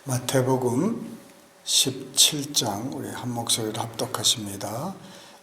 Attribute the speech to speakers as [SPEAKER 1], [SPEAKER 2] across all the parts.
[SPEAKER 1] 마태복음 17장 우리 한 목소리로 합독하십니다.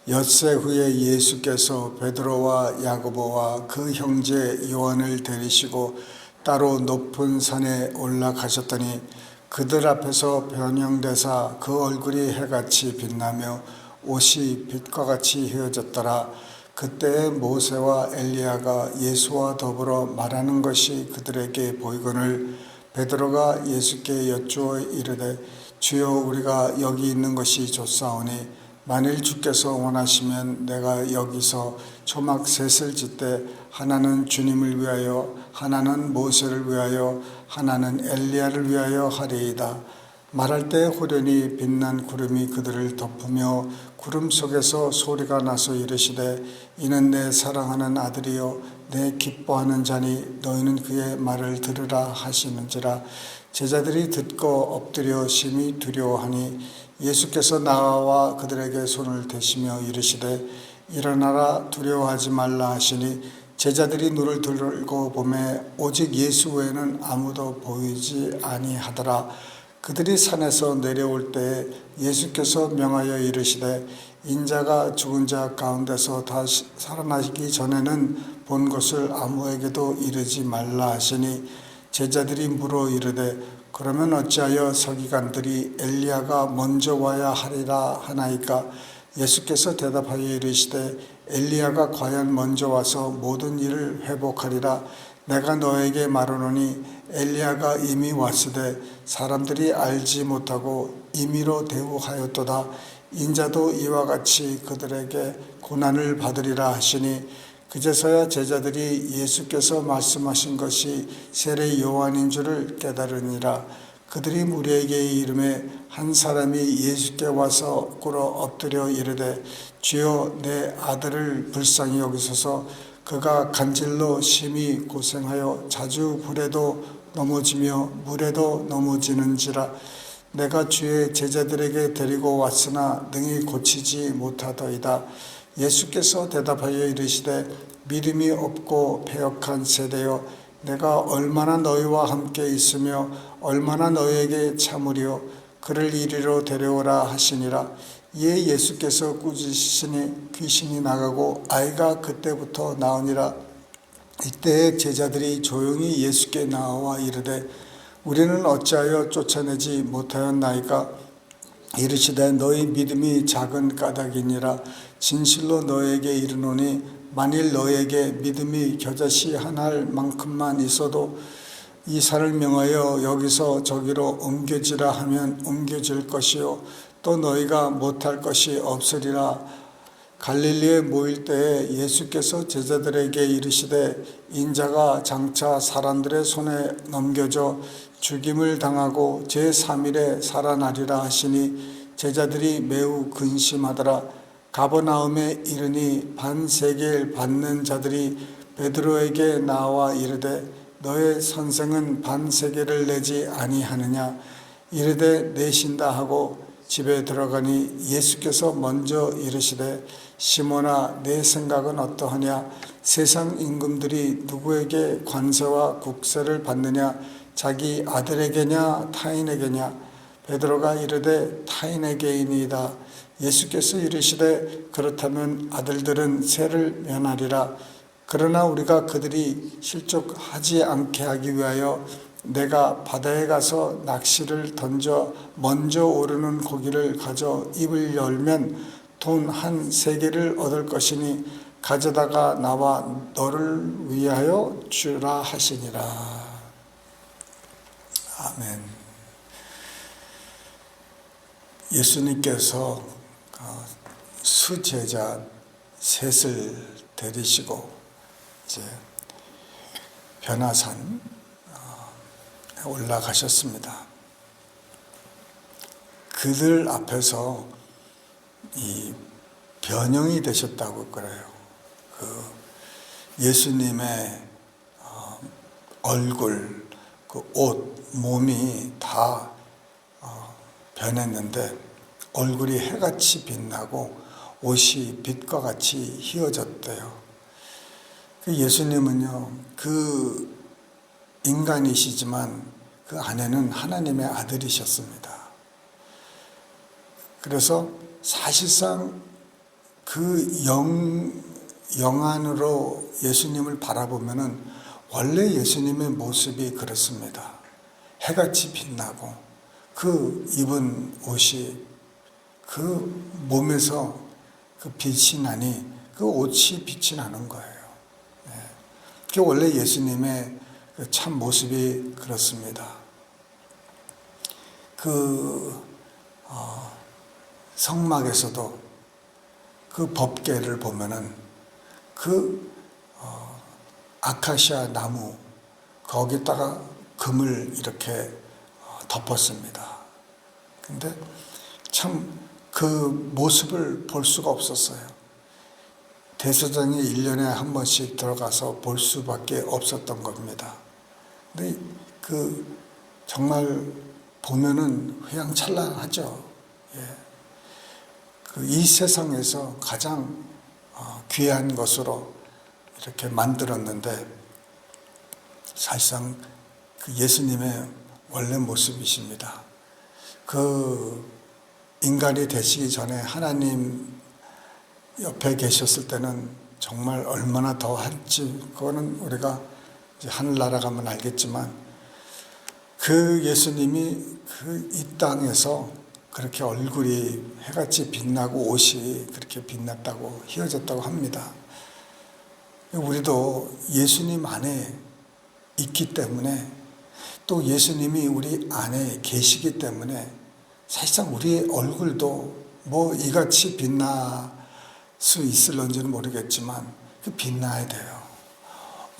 [SPEAKER 1] 엿새 후에 예수께서 베드로와 야고보와 그 형제 요한을 데리시고 따로 높은 산에 올라가셨더니 그들 앞에서 변형되사 그 얼굴이 해같이 빛나며 옷이 빛과 같이 휘어졌더라. 그때 모세와 엘리야가 예수와 더불어 말하는 것이 그들에게 보이거늘 베드로가 예수께 여쭈어 이르되 주여 우리가 여기 있는 것이 좋사오니 만일 주께서 원하시면 내가 여기서 초막 셋을 짓되 하나는 주님을 위하여 하나는 모세를 위하여 하나는 엘리야를 위하여 하리이다. 말할 때 호련히 빛난 구름이 그들을 덮으며 구름 속에서 소리가 나서 이르시되 이는 내 사랑하는 아들이요 내 기뻐하는 자니 너희는 그의 말을 들으라 하시는지라. 제자들이 듣고 엎드려 심히 두려워하니 예수께서 나와 그들에게 손을 대시며 이르시되 일어나라 두려워하지 말라 하시니 제자들이 눈을 들고 보매 오직 예수 외에는 아무도 보이지 아니하더라. 그들이 산에서 내려올 때 예수께서 명하여 이르시되 인자가 죽은 자 가운데서 다시 살아나기 전에는 본 것을 아무에게도 이르지 말라 하시니 제자들이 물어 이르되 그러면 어찌하여 서기관들이 엘리야가 먼저 와야 하리라 하나이까? 예수께서 대답하여 이르시되 엘리야가 과연 먼저 와서 모든 일을 회복하리라. 내가 너에게 말하노니 엘리야가 이미 왔으되 사람들이 알지 못하고 임의로 대우하였도다. 인자도 이와 같이 그들에게 고난을 받으리라 하시니 그제서야 제자들이 예수께서 말씀하신 것이 세례 요한인 줄을 깨달으니라. 그들이 무리에게 이르매 한 사람이 예수께 와서 꿇어 엎드려 이르되 주여 내 아들을 불쌍히 여기소서. 그가 간질로 심히 고생하여 자주 불에도 넘어지며 물에도 넘어지는지라. 내가 주의 제자들에게 데리고 왔으나 능히 고치지 못하더이다. 예수께서 대답하여 이르시되 믿음이 없고 패역한 세대여 내가 얼마나 너희와 함께 있으며 얼마나 너희에게 참으리요. 그를 이리로 데려오라 하시니라. 이에 예수께서 꾸짖으시니 귀신이 나가고 아이가 그때부터 나으니라. 이때 제자들이 조용히 예수께 나와 이르되 우리는 어찌하여 쫓아내지 못하였나이까? 이르시되 너희 믿음이 작은 까닭이니라. 진실로 너에게 이르노니 만일 너에게 믿음이 겨자씨 한 알 만큼만 있어도 이 산을 명하여 여기서 저기로 옮겨지라 하면 옮겨질 것이요 또 너희가 못할 것이 없으리라. 갈릴리에 모일 때에 예수께서 제자들에게 이르시되 인자가 장차 사람들의 손에 넘겨져 죽임을 당하고 제3일에 살아나리라 하시니 제자들이 매우 근심하더라. 가버나움에 이르니 반세겔 받는 자들이 베드로에게 나와 이르되 너의 선생은 반세겔을 내지 아니하느냐? 이르되 내신다 하고 집에 들어가니 예수께서 먼저 이르시되 시몬아 내 생각은 어떠하냐? 세상 임금들이 누구에게 관세와 국세를 받느냐? 자기 아들에게냐 타인에게냐? 베드로가 이르되 타인에게이니이다. 예수께서 이르시되 그렇다면 아들들은 세를 면하리라. 그러나 우리가 그들이 실족하지 않게 하기 위하여 내가 바다에 가서 낚시를 던져 먼저 오르는 고기를 가져 입을 열면 돈 한 세겔을 얻을 것이니 가져다가 나와 너를 위하여 주라 하시니라. 아멘. 예수님께서 수제자 셋을 데리시고 이제 변화산 올라가셨습니다. 그들 앞에서 이 변형이 되셨다고 그래요. 그 예수님의 얼굴, 그 옷, 몸이 다 변했는데 얼굴이 해같이 빛나고 옷이 빛과 같이 휘어졌대요. 그 예수님은요, 그 인간이시지만 그 아내는 하나님의 아들이셨습니다. 그래서 사실상 그 영안으로 예수님을 바라보면은 원래 예수님의 모습이 그렇습니다. 해같이 빛나고 그 입은 옷이 그 몸에서 그 빛이 나니 그 옷이 빛이 나는 거예요. 그게 원래 예수님의 그 참 모습이 그렇습니다. 성막에서도 그 법궤를 보면은 아카시아 나무 거기다가 금을 이렇게 덮었습니다. 근데 참 그 모습을 볼 수가 없었어요. 대제사장이 1년에 한 번씩 들어가서 볼 수밖에 없었던 겁니다. 근데 정말 보면은 휘황찬란하죠. 이 세상에서 가장 귀한 것으로 이렇게 만들었는데 사실상 그 예수님의 원래 모습이십니다. 인간이 되시기 전에 하나님 옆에 계셨을 때는 정말 얼마나 더한지 그거는 우리가 이제 하늘나라 가면 알겠지만 그 예수님이 이 땅에서 그렇게 얼굴이 해같이 빛나고 옷이 그렇게 빛났다고 휘어졌다고 합니다. 우리도 예수님 안에 있기 때문에 또 예수님이 우리 안에 계시기 때문에 사실상 우리의 얼굴도 뭐 이같이 빛날 수 있을런지는 모르겠지만 빛나야 돼요.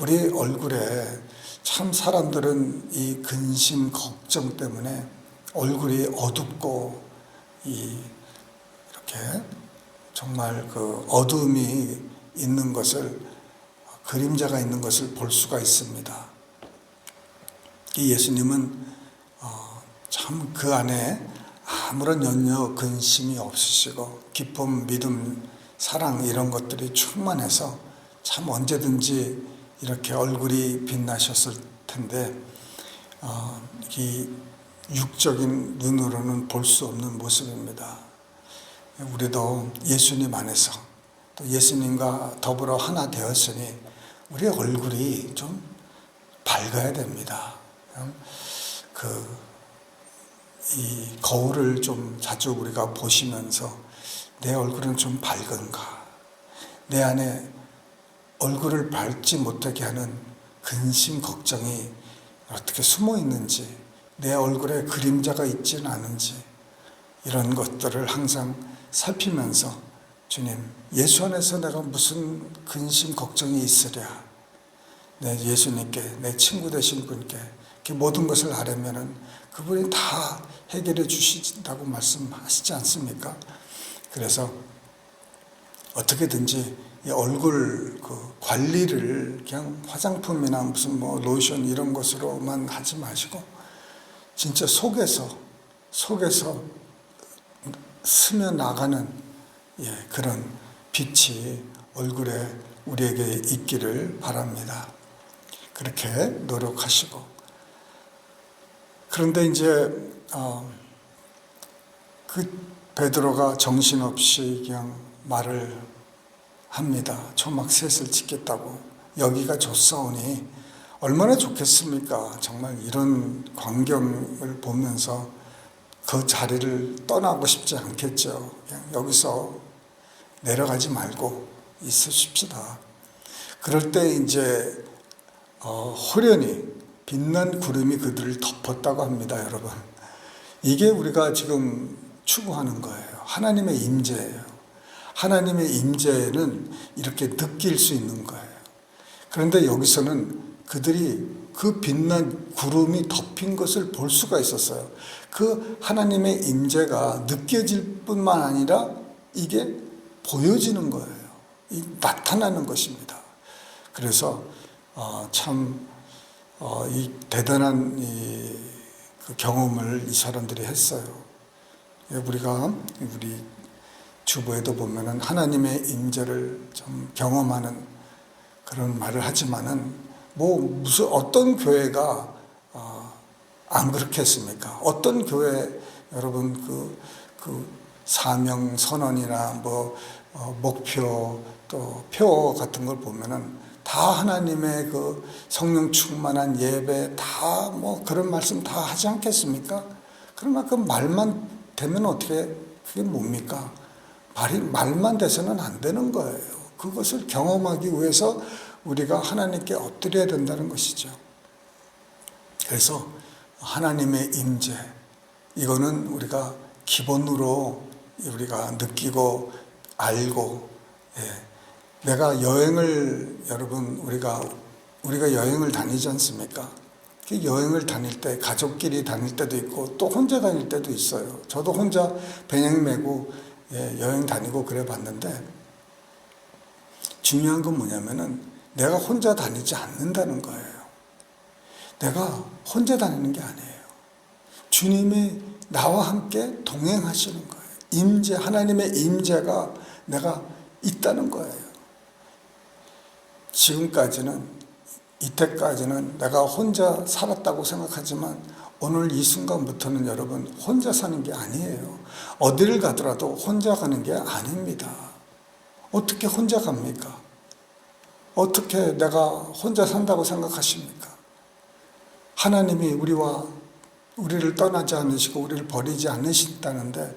[SPEAKER 1] 우리 얼굴에 참 사람들은 이 근심 걱정 때문에 얼굴이 어둡고 이렇게 정말 그 어둠이 있는 것을 그림자가 있는 것을 볼 수가 있습니다. 이 예수님은 참 그 안에 아무런 염려 근심이 없으시고 기쁨, 믿음, 사랑 이런 것들이 충만해서 참 언제든지 이렇게 얼굴이 빛나셨을 텐데 이 육적인 눈으로는 볼 수 없는 모습입니다. 우리도 예수님 안에서 또 예수님과 더불어 하나 되었으니 우리의 얼굴이 좀 밝아야 됩니다. 이 거울을 좀 자주 우리가 보시면서 내 얼굴은 좀 밝은가? 내 안에 얼굴을 밝지 못하게 하는 근심, 걱정이 어떻게 숨어 있는지, 내 얼굴에 그림자가 있지는 않은지 이런 것들을 항상 살피면서 주님, 예수 안에서 내가 무슨 근심, 걱정이 있으랴? 내 예수님께, 내 친구 되신 분께 이렇게 모든 것을 아뢰면은 그분이 다 해결해 주신다고 말씀하시지 않습니까? 그래서 어떻게든지 이 얼굴 관리를 그냥 화장품이나 무슨 로션 이런 것으로만 하지 마시고 진짜 속에서 스며나가는 그런 빛이 얼굴에 우리에게 있기를 바랍니다. 그렇게 노력하시고 그런데 이제 베드로가 정신없이 그냥 말을 합니다. 초막 셋을 짓겠다고. 여기가 좋사오니 얼마나 좋겠습니까? 정말 이런 광경을 보면서 그 자리를 떠나고 싶지 않겠죠. 그냥 여기서 내려가지 말고 있으십시다. 그럴 때 이제 호련히 빛난 구름이 그들을 덮었다고 합니다, 여러분. 이게 우리가 지금 추구하는 거예요. 하나님의 임재예요. 하나님의 임재는 이렇게 느낄 수 있는 거예요. 그런데 여기서는 그들이 그 빛난 구름이 덮인 것을 볼 수가 있었어요. 그 하나님의 임재가 느껴질 뿐만 아니라 이게 보여지는 거예요. 나타나는 것입니다. 그래서 이 대단한 그 경험을 이 사람들이 했어요. 우리가 우리 주보에도 보면은 하나님의 임재를 좀 경험하는 그런 말을 하지만은 무슨 어떤 교회가 안 그렇겠습니까? 어떤 교회 여러분 그 사명 선언이나 목표 또 표 같은 걸 보면은 다 하나님의 그 성령 충만한 예배 다 그런 말씀 다 하지 않겠습니까? 그러나 그 말만 되면 어떻게 그게 뭡니까? 말만 돼서는 안 되는 거예요. 그것을 경험하기 위해서 우리가 하나님께 엎드려야 된다는 것이죠. 그래서 하나님의 임재, 이거는 우리가 기본으로 우리가 느끼고 알고, 내가 여행을, 여러분 우리가 여행을 다니지 않습니까? 그 여행을 다닐 때 가족끼리 다닐 때도 있고 또 혼자 다닐 때도 있어요. 저도 혼자 배낭 메고 여행 다니고 그래 봤는데, 중요한 건 뭐냐면은 내가 혼자 다니지 않는다는 거예요. 내가 혼자 다니는 게 아니에요. 주님이 나와 함께 동행하시는 거예요. 임재, 하나님의 임재가 내가 있다는 거예요. 지금까지는, 이때까지는 내가 혼자 살았다고 생각하지만 오늘 이 순간부터는 여러분 혼자 사는 게 아니에요. 어디를 가더라도 혼자 가는 게 아닙니다. 어떻게 혼자 갑니까? 어떻게 내가 혼자 산다고 생각하십니까? 하나님이 우리를 떠나지 않으시고 우리를 버리지 않으신다는데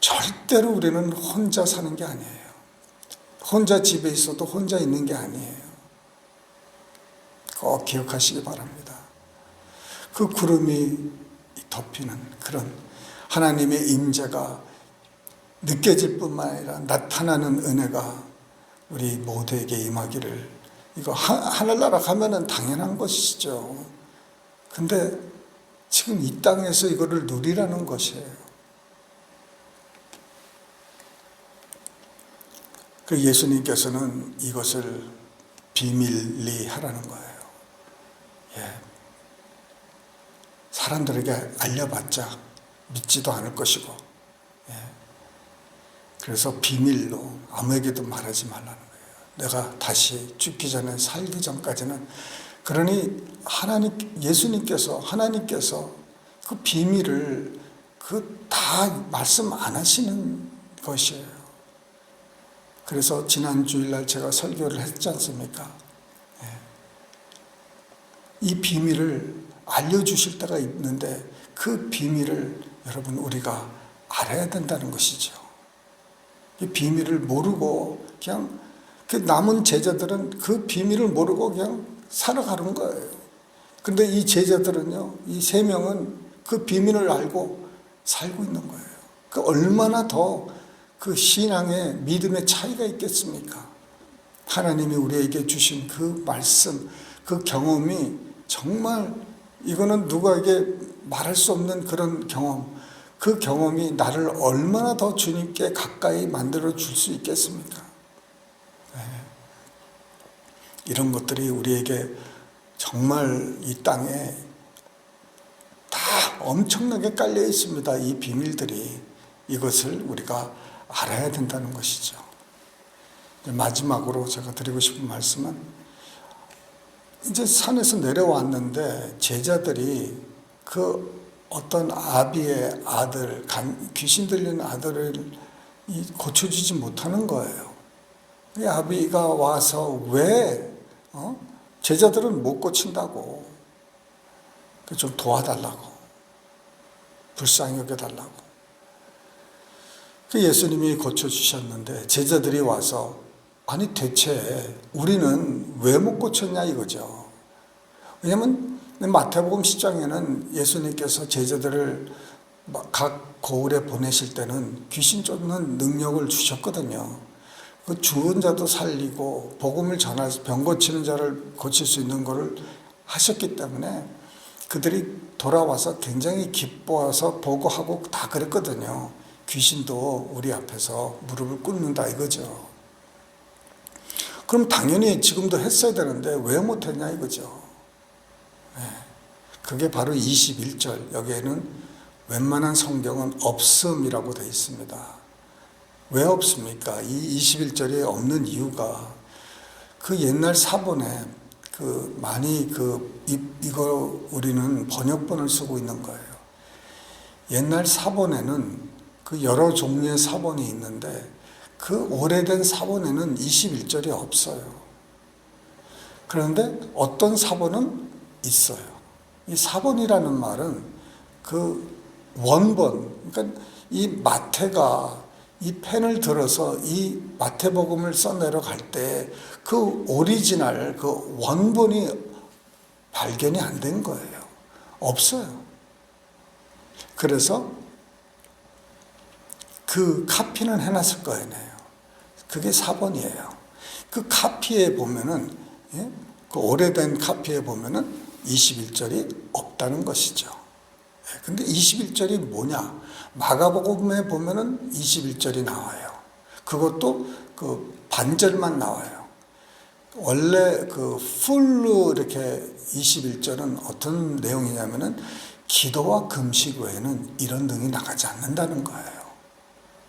[SPEAKER 1] 절대로 우리는 혼자 사는 게 아니에요. 혼자 집에 있어도 혼자 있는 게 아니에요. 꼭 기억하시기 바랍니다. 그 구름이 덮이는 그런 하나님의 임재가 느껴질 뿐만 아니라 나타나는 은혜가 우리 모두에게 임하기를, 이거 하늘나라 가면은 당연한 것이죠. 근데 지금 이 땅에서 이거를 누리라는 것이에요. 그 예수님께서는 이것을 비밀리 하라는 거예요. 사람들에게 알려봤자 믿지도 않을 것이고, 그래서 비밀로 아무에게도 말하지 말라는 거예요. 내가 다시 죽기 전에, 살기 전까지는. 그러니 하나님께서 그 비밀을 다 말씀 안 하시는 것이에요. 그래서 지난 주일날 제가 설교를 했지 않습니까? 이 비밀을 알려주실 때가 있는데 그 비밀을 여러분 우리가 알아야 된다는 것이죠. 이 비밀을 모르고 그냥 그 남은 제자들은 그 비밀을 모르고 그냥 살아가는 거예요. 근데 이 제자들은요, 이 3명은 그 비밀을 알고 살고 있는 거예요. 그 얼마나 더 그 신앙의 믿음의 차이가 있겠습니까? 하나님이 우리에게 주신 그 말씀, 그 경험이 정말 이거는 누구에게 말할 수 없는 그런 경험, 그 경험이 나를 얼마나 더 주님께 가까이 만들어 줄 수 있겠습니까? 이런 것들이 우리에게 정말 이 땅에 다 엄청나게 깔려 있습니다. 이 비밀들이. 이것을 우리가 알아야 된다는 것이죠. 마지막으로 제가 드리고 싶은 말씀은, 이제 산에서 내려왔는데 제자들이 그 어떤 아비의 아들, 귀신 들린 아들을 고쳐주지 못하는 거예요. 이 아비가 와서 왜 제자들은 못 고친다고, 좀 도와달라고, 불쌍히 여겨달라고. 그 예수님이 고쳐주셨는데 제자들이 와서, 아니 대체 우리는 왜 못 고쳤냐 이거죠. 왜냐하면 마태복음 10장에는 예수님께서 제자들을 각 고을에 보내실 때는 귀신 쫓는 능력을 주셨거든요. 그 죽은 자도 살리고 복음을 전해서 병 고치는 자를 고칠 수 있는 것을 하셨기 때문에 그들이 돌아와서 굉장히 기뻐해서 보고하고 다 그랬거든요. 귀신도 우리 앞에서 무릎을 꿇는다 이거죠. 그럼 당연히 지금도 했어야 되는데 왜 못했냐 이거죠. 그게 바로 21절, 여기에는 웬만한 성경은 없음이라고 되어 있습니다. 왜 없습니까? 이 21절이 없는 이유가 그 옛날 사본에 많이 이거 우리는 번역본을 쓰고 있는 거예요. 옛날 사본에는 그 여러 종류의 사본이 있는데 그 오래된 사본에는 21절이 없어요. 그런데 어떤 사본은 있어요. 이 사본이라는 말은 그 원본, 그러니까 이 마태가 이 펜을 들어서 이 마태복음을 써내려갈 때 그 오리지널, 그 원본이 발견이 안 된 거예요. 없어요. 그래서 그 카피는 해놨을 거예요. 그게 사본이에요. 그 카피에 보면은, 예? 그 오래된 카피에 보면은 21절이 없다는 것이죠. 근데 21절이 뭐냐? 마가복음에 보면은 21절이 나와요. 그것도 그 반절만 나와요. 원래 그 풀로 이렇게 21절은 어떤 내용이냐면은 기도와 금식 외에는 이런 능이 나가지 않는다는 거예요.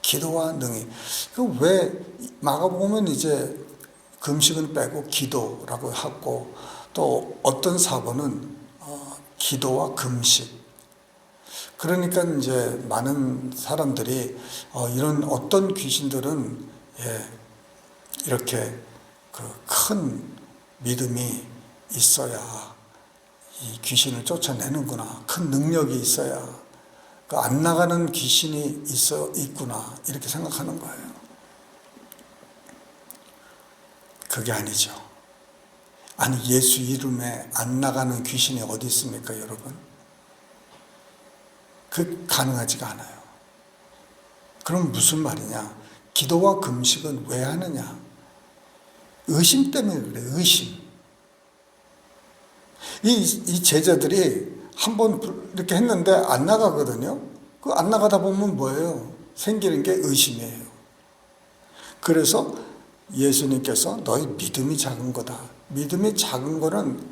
[SPEAKER 1] 기도와 능이. 그 왜 마가복음은 이제 금식은 빼고 기도라고 하고 또 어떤 사본은 기도와 금식. 그러니까 이제 많은 사람들이 이런 어떤 귀신들은 이렇게 그 큰 믿음이 있어야 이 귀신을 쫓아내는구나. 큰 능력이 있어야 그 안 나가는 귀신이 있구나. 이렇게 생각하는 거예요. 그게 아니죠. 아니, 예수 이름에 안 나가는 귀신이 어디 있습니까, 여러분? 그 가능하지가 않아요. 그럼 무슨 말이냐? 기도와 금식은 왜 하느냐? 의심 때문에 그래, 의심. 이 제자들이 한번 이렇게 했는데 안 나가거든요. 그 안 나가다 보면 뭐예요? 생기는 게 의심이에요. 그래서 예수님께서 너희 믿음이 작은 거다. 믿음이 작은 거는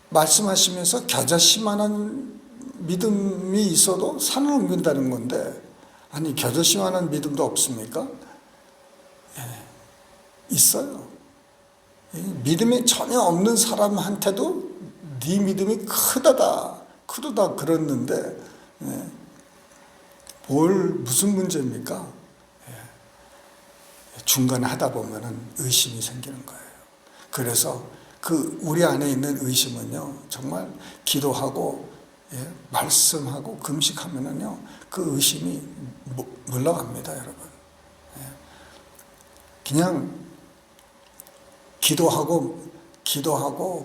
[SPEAKER 1] 말씀하시면서 겨자씨만한 믿음이 있어도 산을 옮긴다는 건데, 아니 겨자씨만한 믿음도 없습니까? 있어요. 믿음이 전혀 없는 사람한테도 네 믿음이 크다 그랬는데 무슨 문제입니까? 중간에 하다 보면은 의심이 생기는 거예요. 그래서 그 우리 안에 있는 의심은요, 정말 기도하고 말씀하고 금식하면은요, 그 의심이 물러갑니다, 여러분. 그냥 기도하고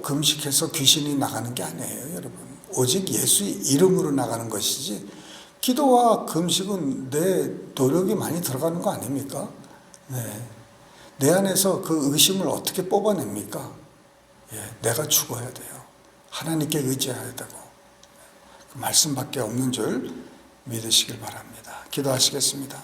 [SPEAKER 1] 금식해서 귀신이 나가는 게 아니에요, 여러분. 오직 예수의 이름으로 나가는 것이지, 기도와 금식은 내 노력이 많이 들어가는 거 아닙니까? 내 안에서 그 의심을 어떻게 뽑아냅니까? 내가 죽어야 돼요. 하나님께 의지해야 되고, 그 말씀밖에 없는 줄 믿으시길 바랍니다. 기도하시겠습니다.